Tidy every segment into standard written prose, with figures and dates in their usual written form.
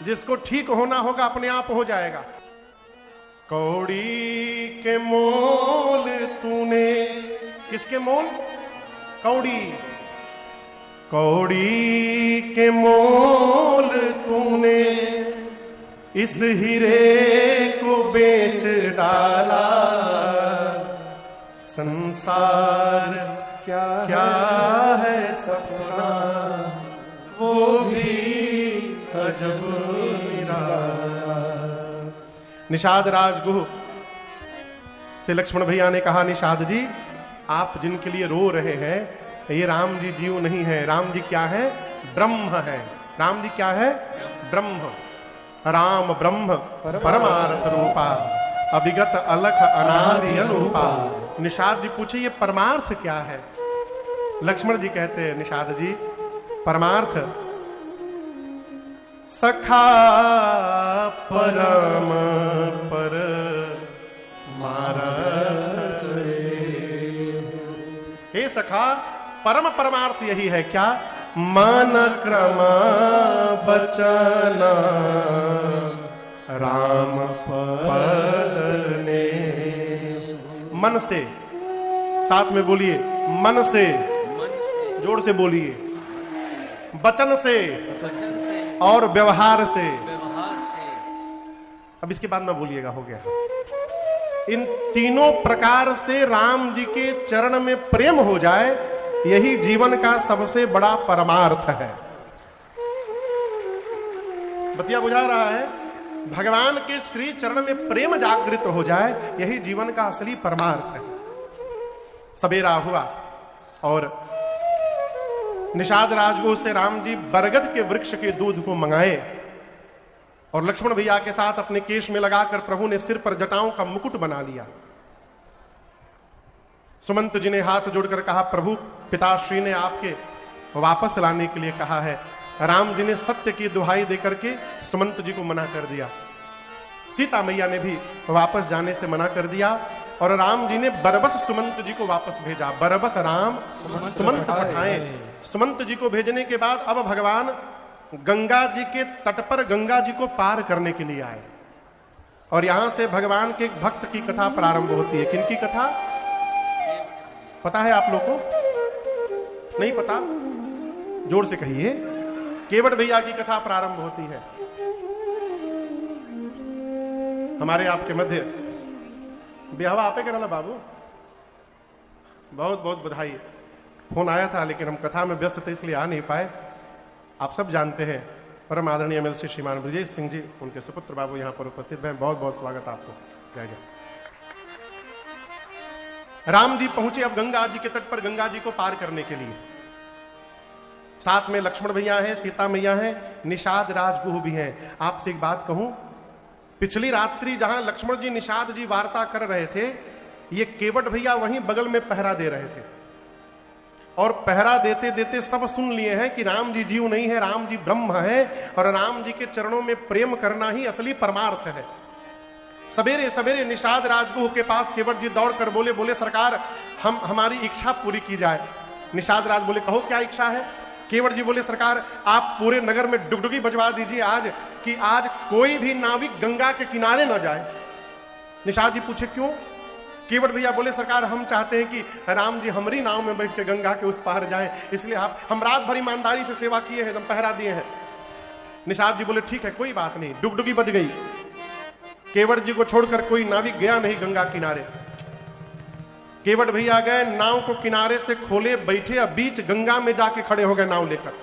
जिसको ठीक होना होगा अपने आप हो जाएगा। कौड़ी के मोल तूने, किसके मोल? कौड़ी। कौड़ी के मोल तूने इस हीरे को बेच डाला, संसार क्या है सपना वो भी अजब निराला। निषाद राजगुह से लक्ष्मण भैया ने कहा, निषाद जी आप जिनके लिए रो रहे हैं ये राम जी जीव नहीं है, राम जी क्या है? ब्रह्म है। राम जी क्या है? ब्रह्म। राम ब्रह्म परमार्थ रूपा, अभिगत अलख अनादि अनुरूपा। निषाद जी पूछे ये परमार्थ क्या है? लक्ष्मण जी कहते हैं, निषाद जी परमार्थ सखा परम पर मारत। हे सखा, परम परमार्थ यही है क्या? मन क्रम बचन राम पद ने। मन से, साथ में बोलिए, मन से, जोर से बोलिए, वचन से और व्यवहार से। अब इसके बाद ना बोलिएगा, हो गया। इन तीनों प्रकार से राम जी के चरण में प्रेम हो जाए, यही जीवन का सबसे बड़ा परमार्थ है। बतिया बुझा रहा है? भगवान के श्री चरण में प्रेम जागृत हो जाए, यही जीवन का असली परमार्थ है। सवेरा हुआ और निषाद राजगुह से राम जी बरगद के वृक्ष के दूध को मंगाए और लक्ष्मण भैया के साथ अपने केश में लगाकर प्रभु ने सिर पर जटाओं का मुकुट बना लिया। सुमंत जी ने हाथ जोड़कर कहा, प्रभु पिताश्री ने आपके वापस लाने के लिए कहा है। राम जी ने सत्य की दुहाई देकर के सुमंत जी को मना कर दिया। सीता मैया ने भी वापस जाने से मना कर दिया और राम जी ने बरबस सुमंत जी को वापस भेजा। बरबस राम सुमंत पठाए। सुमंत जी को भेजने के बाद अब भगवान गंगा जी के तट पर गंगा जी को पार करने के लिए आए और यहां से भगवान के एक भक्त की कथा प्रारंभ होती है। किनकी कथा पता है आप लोग को? नहीं पता? जोर से कहिए। केवट भैया की कथा प्रारंभ होती है। हमारे आपके मध्य ब्याहवा आपे करला बाबू, बहुत बहुत बधाई। फोन आया था लेकिन हम कथा में व्यस्त थे इसलिए आ नहीं पाए। आप सब जानते हैं परम आदरणीय एमएलसी श्रीमान ब्रजेश सिंह जी, उनके सुपुत्र बाबू यहाँ पर उपस्थित हैं। बहुत बहुत स्वागत आपको। जय जय। राम जी पहुंचे अब गंगा जी के तट पर गंगा जी को पार करने के लिए। साथ में लक्ष्मण भैया है, सीता मैया है, निषाद राजगुह भी हैं। आपसे एक बात कहूं, पिछली रात्रि जहां लक्ष्मण जी निषाद जी वार्ता कर रहे थे, ये केवट भैया वहीं बगल में पहरा दे रहे थे और पहरा देते देते सब सुन लिए हैं कि राम जी जीव नहीं है, राम जी ब्रह्म है और राम जी के चरणों में प्रेम करना ही असली परमार्थ है। सवेरे सवेरे निषाद राजगुह के पास केवट जी दौड़कर बोले सरकार हमारी इच्छा पूरी की जाए। निषाद राज बोले, कहो क्या इच्छा है? केवट जी बोले, सरकार आप पूरे नगर में डुगडुगी बजवा दीजिए आज, कि आज कोई भी नाविक गंगा के किनारे न जाए। निषाद जी पूछे क्यों? केवट भैया बोले, सरकार हम चाहते हैं कि राम जी हमारी नाव में बैठ के गंगा के उस पार जाएं, इसलिए हम रात भर ईमानदारी से सेवा किए हैं, पहरा दिए हैं। निषाद जी बोले, ठीक है कोई बात नहीं। डुगडुगी बज गई। केवट जी को छोड़कर कोई नाविक गया नहीं गंगा किनारे। केवट भैया गए, नाव को किनारे से खोले, बैठे, अब बीच गंगा में जाके खड़े हो गए नाव लेकर।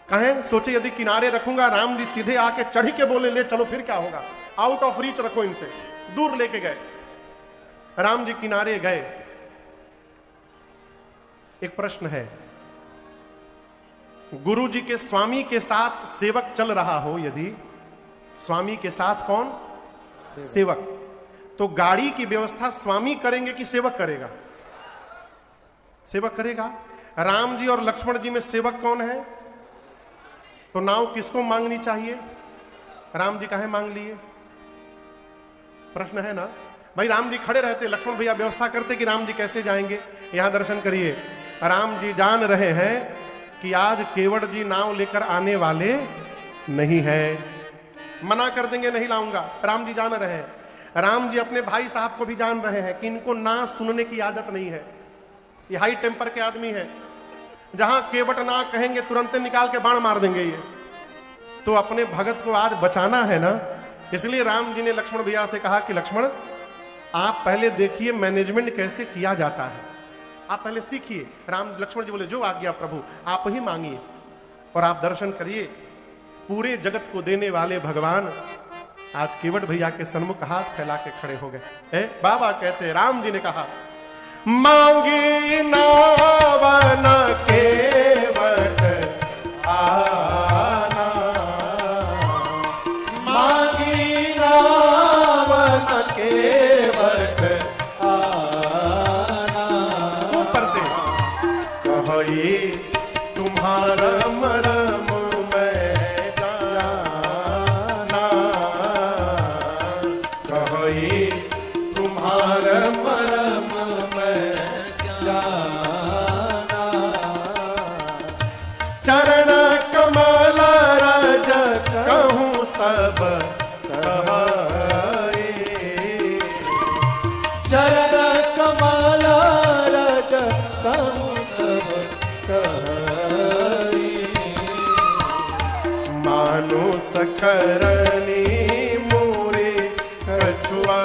कहें सोचे यदि किनारे रखूंगा राम जी सीधे आके चढ़ी के बोले ले चलो फिर क्या होगा, आउट ऑफ रीच रखो इनसे, दूर लेके गए। राम जी किनारे गए। एक प्रश्न है, गुरु जी के स्वामी के साथ सेवक चल रहा हो, यदि स्वामी के साथ कौन? सेवक। तो गाड़ी की व्यवस्था स्वामी करेंगे कि सेवक करेगा? सेवक करेगा। राम जी और लक्ष्मण जी में सेवक कौन है? तो नाव किसको मांगनी चाहिए? राम जी काहे मांग लिए? प्रश्न है ना भाई। राम जी खड़े रहते, लक्ष्मण भैया व्यवस्था करते कि राम जी कैसे जाएंगे। यहां दर्शन करिए, राम जी जान रहे हैं कि आज केवट जी नाव लेकर आने वाले नहीं है, मना कर देंगे नहीं लाऊंगा। राम जी जान रहे हैं, राम जी अपने भाई साहब को भी जान रहे हैं कि इनको ना सुनने की आदत नहीं है, ये हाई टेम्पर के आदमी है, जहां केवट ना कहेंगे तुरंत निकाल के बाण मार देंगे ये। तो अपने भगत को आज बचाना है ना, इसलिए राम जी ने लक्ष्मण भैया से कहा कि लक्ष्मण आप पहले देखिए मैनेजमेंट कैसे किया जाता है, आप पहले सीखिए। लक्ष्मण जी बोले जो आज्ञा प्रभु, आप ही मांगिए और आप दर्शन करिए। पूरे जगत को देने वाले भगवान आज केवट भैया के सन्मुख हाथ फैला के खड़े हो गए। बाबा कहते, राम जी ने कहा मांगी नावन केवट आना, मांगी नावन केवट आना। ऊपर से कहो ये तुम्हारा मरम मैं जाना, कहो ये तुम्हारा मरम मैं जाना। चरण कमल रज कहूँ सब कहे, चरण कमल रज कहूँ सब कहे। मानुष करनी मोरे कछुआ,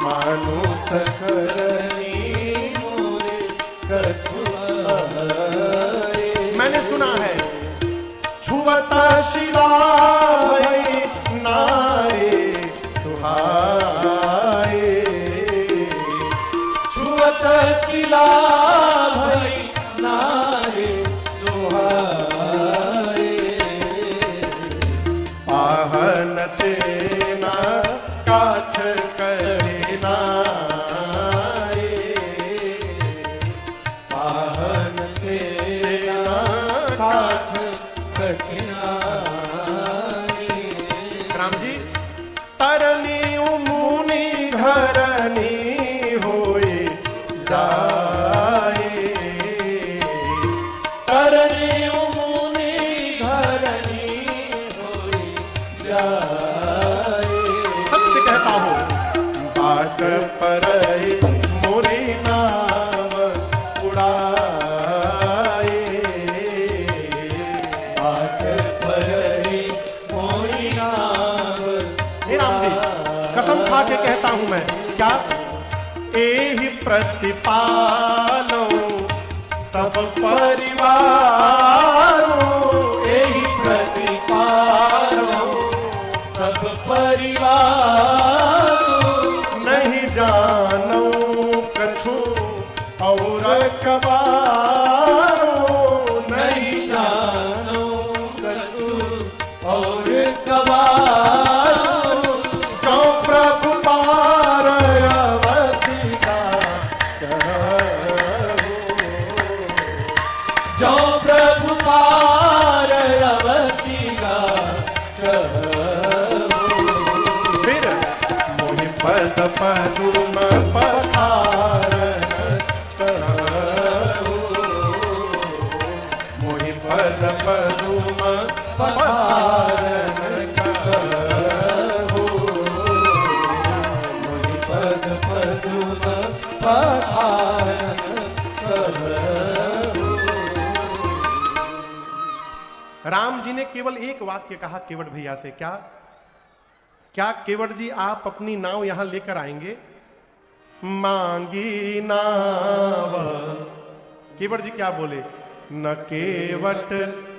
मानुष करनी मोरे कछुआ। मैंने सुना है छुवता शिला भई नारे सुहाए, छुवता शिला भई नारे सुहाए। आहन तेना काठ करे नारे, आहन तेना काठ कठिनाई। राम जी तरनी मुनि घरनी होए जाए, तरनी मुनि घरनी होए जाए। सत्य कहता हूं बाट पर मुनि नाव उड़ाए, बाट पर मुनि नाव। हे राम जी कसम खा के कहता हूं मैं, क्या एहि प्रतिपालो सब परिवारों, एहि प्रतिपालो सब परिवारों। नहीं जानो कछु और कबारो, नहीं जानो कछु और कबारो। जो प्रभु पार अवसिका कहो, जो प्रभु पार अवसिका कहो। फिर मोहि पद पदुम पधारन कहो, मोहि पद पदुम पधारन कहो, मोहि पद पदुम पधारन कहो। राम जी ने केवल एक वाक्य कहा केवट भैया से, क्या क्या केवट जी आप अपनी नाव यहां लेकर आएंगे? मांगी नाव। केवट जी क्या बोले? न केवट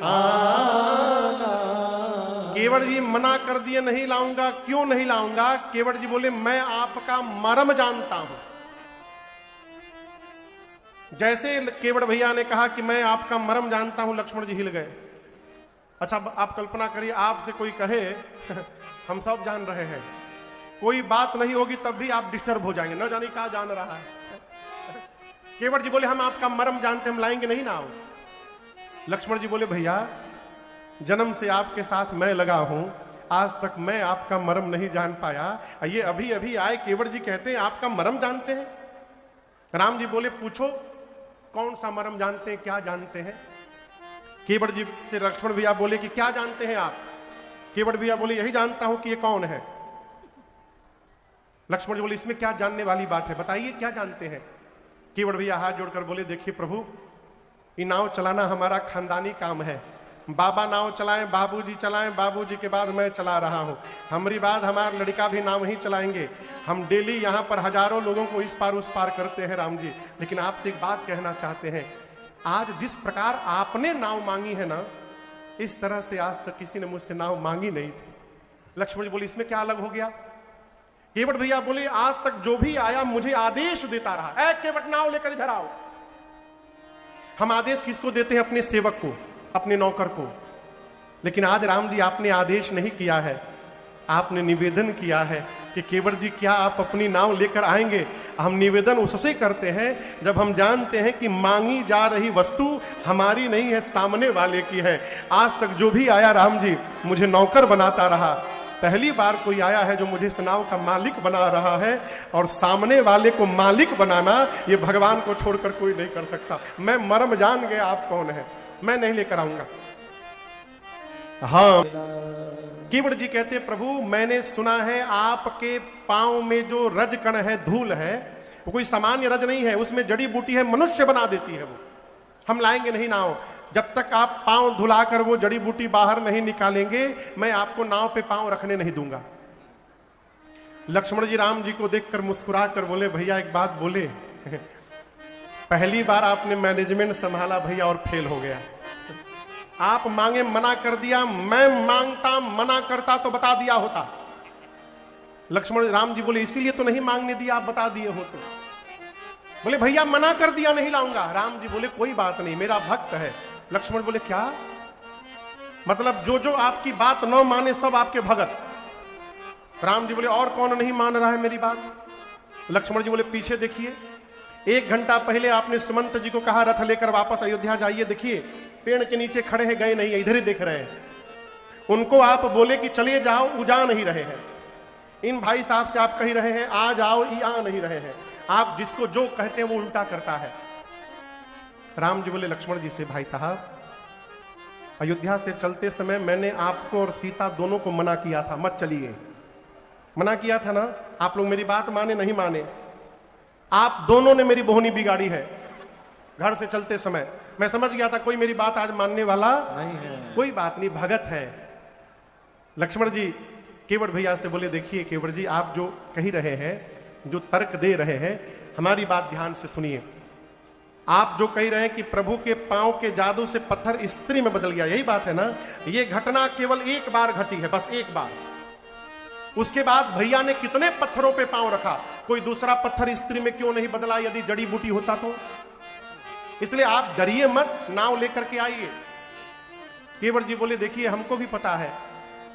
आना। केवट जी मना कर दिए नहीं लाऊंगा। क्यों नहीं लाऊंगा? केवट जी बोले मैं आपका मर्म जानता हूं। जैसे केवट भैया ने कहा कि मैं आपका मर्म जानता हूं, लक्ष्मण जी हिल गए। अच्छा आप कल्पना करिए, आपसे कोई कहे हम सब जान रहे हैं, कोई बात नहीं होगी तब भी आप डिस्टर्ब हो जाएंगे, न जाने क्या जान रहा है। केवट जी बोले हम आपका मर्म जानते, हम लाएंगे नहीं ना। लक्ष्मण जी बोले भैया जन्म से आपके साथ मैं लगा हूं, आज तक मैं आपका मर्म नहीं जान पाया। ये अभी अभी आए केवट जी कहते हैं आपका मर्म जानते हैं। राम जी बोले पूछो कौन सा मर्म जानते हैं, क्या जानते हैं? केवट जी से लक्ष्मण भैया बोले कि क्या जानते हैं आप? केवट भैया बोले यही जानता हूं कि ये कौन है। लक्ष्मण जी बोले इसमें क्या जानने वाली बात है, बताइए क्या जानते हैं। केवट भैया हाथ जोड़कर बोले देखिए प्रभु, ये नाव चलाना हमारा खानदानी काम है। बाबा नाव चलाएं, बाबूजी चलाएं, बाबूजी के बाद मैं चला रहा हूं, हमारी बात हमारा लड़का भी नाव ही चलाएंगे। हम डेली यहां पर हजारों लोगों को इस पार उस पार करते हैं राम जी। लेकिन आपसे एक बात कहना चाहते हैं, आज जिस प्रकार आपने नाव मांगी है ना, इस तरह से आज तक किसी ने मुझसे नाव मांगी नहीं थी। लक्ष्मण जी बोले इसमें क्या अलग हो गया? केवट भैया बोले आज तक जो भी आया मुझे आदेश देता रहा, ऐ केवट नाव लेकर इधर आओ। हम आदेश किसको देते हैं? अपने सेवक को, अपने नौकर को। लेकिन आज राम जी आपने आदेश नहीं किया है, आपने निवेदन किया है कि केवट जी क्या आप अपनी नाव लेकर आएंगे? हम निवेदन उससे करते हैं जब हम जानते हैं कि मांगी जा रही वस्तु हमारी नहीं है, सामने वाले की है। आज तक जो भी आया राम जी मुझे नौकर बनाता रहा, पहली बार कोई आया है जो मुझे इस नाव का मालिक बना रहा है। और सामने वाले को मालिक बनाना ये भगवान को छोड़कर कोई नहीं कर सकता। मैं मर्म जान गया आप कौन है, मैं नहीं लेकर आऊंगा। हाँ, केवट जी कहते प्रभु मैंने सुना है आपके पांव में जो रज कण है, धूल है, वो कोई सामान्य रज नहीं है, उसमें जड़ी बूटी है, मनुष्य बना देती है वो। हम लाएंगे नहीं नाव, जब तक आप पांव धुलाकर वो जड़ी बूटी बाहर नहीं निकालेंगे मैं आपको नाव पे पांव रखने नहीं दूंगा। लक्ष्मण जी राम जी को देखकर मुस्कुरा कर बोले भैया एक बात बोले, पहली बार आपने मैनेजमेंट संभाला भैया और फेल हो गया। आप मांगे मना कर दिया, मैं मांगता मना करता तो बता दिया होता। लक्ष्मण राम जी बोले इसीलिए तो नहीं मांगने दिया, आप बता दिए हो तो। बोले भैया मना कर दिया नहीं लाऊंगा। राम जी बोले कोई बात नहीं, मेरा भक्त है। लक्ष्मण बोले क्या मतलब? जो जो आपकी बात न माने सब आपके भगत। राम जी बोले और कौन नहीं मान रहा है मेरी बात? लक्ष्मण जी बोले पीछे देखिए, 1 घंटा पहले आपने सुमंत जी को कहा रथ लेकर वापस अयोध्या जाइए, देखिए पेड़ के नीचे खड़े हैं, गए नहीं, इधर ही देख रहे हैं। उनको आप बोले कि चले जाओ, वो जा नहीं रहे हैं। इन भाई साहब से आप कह रहे हैं आ जाओ, ये आ नहीं रहे हैं। आप जिसको जो कहते हैं वो उल्टा करता है। राम जी बोले लक्ष्मण जी से भाई साहब, अयोध्या से चलते समय मैंने आपको और सीता दोनों को मना किया था, मत चलिए। मना किया था ना, आप लोग मेरी बात माने नहीं माने। आप दोनों ने मेरी बोहनी बिगाड़ी है घर से चलते समय। मैं समझ गया था कोई मेरी बात आज मानने वाला नहीं है। कोई बात नहीं, भगत है। लक्ष्मण जी केवट भैया से बोले देखिए केवट जी, आप जो कह रहे हैं, जो तर्क दे रहे हैं, हमारी बात ध्यान से सुनिए। आप जो कह रहे हैं कि प्रभु के पांव के जादू से पत्थर स्त्री में बदल गया, यही बात है ना? ये घटना केवल एक बार घटी है, बस एक बार। उसके बाद भैया ने कितने पत्थरों पे पांव रखा, कोई दूसरा पत्थर स्त्री में क्यों नहीं बदला? यदि जड़ी बूटी होता तो। इसलिए आप डरिए मत, नाव लेकर के आइए। केवट जी बोले देखिए हमको भी पता है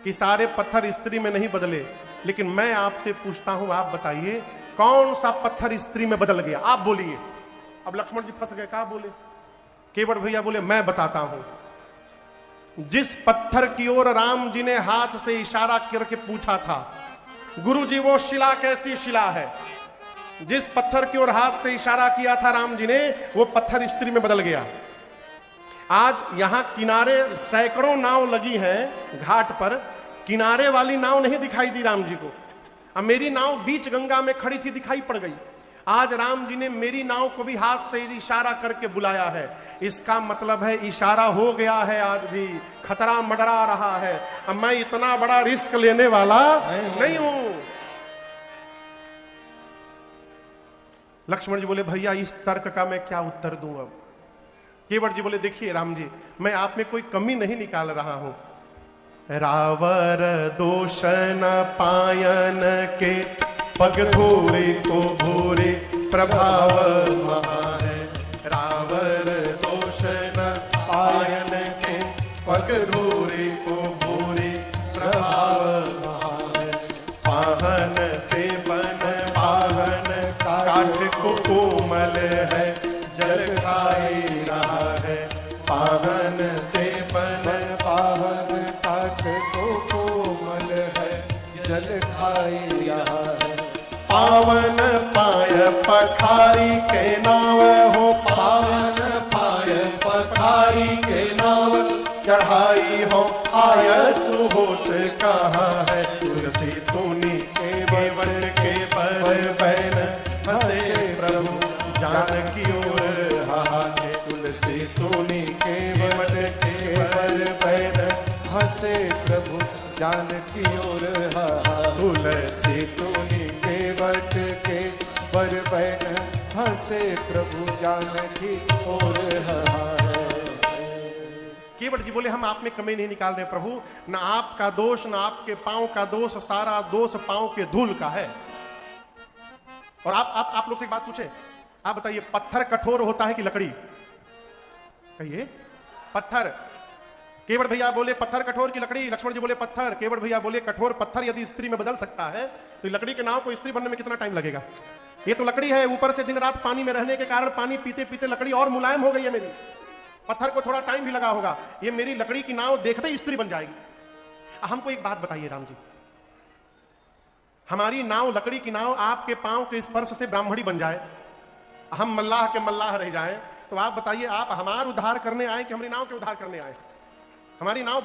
कि सारे पत्थर स्त्री में नहीं बदले, लेकिन मैं आपसे पूछता हूं, आप बताइए कौन सा पत्थर स्त्री में बदल गया? आप बोलिए। अब लक्ष्मण जी फंस गए, क्या बोले? केवट भैया बोले मैं बताता हूं। जिस पत्थर की ओर राम जी ने हाथ से इशारा करके पूछा था, गुरुजी वो शिला कैसी शिला है, जिस पत्थर की ओर हाथ से इशारा किया था राम जी ने, वो पत्थर स्त्री में बदल गया। आज यहां किनारे सैकड़ों नाव लगी हैं घाट पर, किनारे वाली नाव नहीं दिखाई दी राम जी को। अब मेरी नाव बीच गंगा में खड़ी थी, दिखाई पड़ गई। आज राम जी ने मेरी नाव को भी हाथ से इशारा करके बुलाया है। इसका मतलब है इशारा हो गया है, आज भी खतरा मंडरा रहा है। अब मैं इतना बड़ा रिस्क लेने वाला नहीं हूं। लक्ष्मण जी बोले भैया इस तर्क का मैं क्या उत्तर दूं? अब केवट जी बोले देखिए राम जी, मैं आप में कोई कमी नहीं निकाल रहा हूं। रावर दोष न पायन के पग धोरे को भोरे प्रभाव महा है। रावर दोष न पायन के पग धोरे को भोरे प्रभाव महा है। पाहन पे बन पाहन काठ को कोमल है, जल खाई रहा है। पाहन पे बन पाहन काठ को कोमल है, जल खाई रहा है। पावन पाय पखारी के नाव हो, पावन पाय पखारी के नाव चढ़ाई हो आयसु होत कहा है। तुलसी सोनी के वट के पर बैन हंसे प्रभु जानकी ओर हाथे। तुलसी सोनी के वट के पर बैन हंसे प्रभु जानकी ओर हाथे। तुलसी सोनी के वट के पर बैन हंसे प्रभु जानकी ओर हाथे। केवट जी बोले हम आप में कमी नहीं निकाल रहे प्रभु, न आपका दोष न आपके पांव का दोष, सारा दोष पांव के धूल का है। और आप लोग से एक बात पूछे, आप बताइए पत्थर कठोर होता है कि लकड़ी? कहिए पत्थर। केवट भैया बोले पत्थर कठोर की लकड़ी? लक्ष्मण जी बोले पत्थर। केवट भैया बोले कठोर पत्थर यदि स्त्री में बदल सकता है तो लकड़ी के नाव को स्त्री बनने में कितना टाइम लगेगा? ये तो लकड़ी है, ऊपर से दिन रात पानी में रहने के कारण पानी पीते पीते लकड़ी और मुलायम हो गई है मेरी। पत्थर को थोड़ा टाइम भी लगा होगा, ये मेरी लकड़ी की नाव देखते ही स्त्री बन जाएगी। हमको एक बात बताइए राम जी, हमारी नाव लकड़ी की नाव आपके पांव के स्पर्श से ब्राह्मणी बन जाए, हम मल्लाह के मल्लाह रह जाएं, तो आप बताइए आप हमारा उद्धार करने आए कि हमारी नाव के उद्धार करने आए? हमारी नाव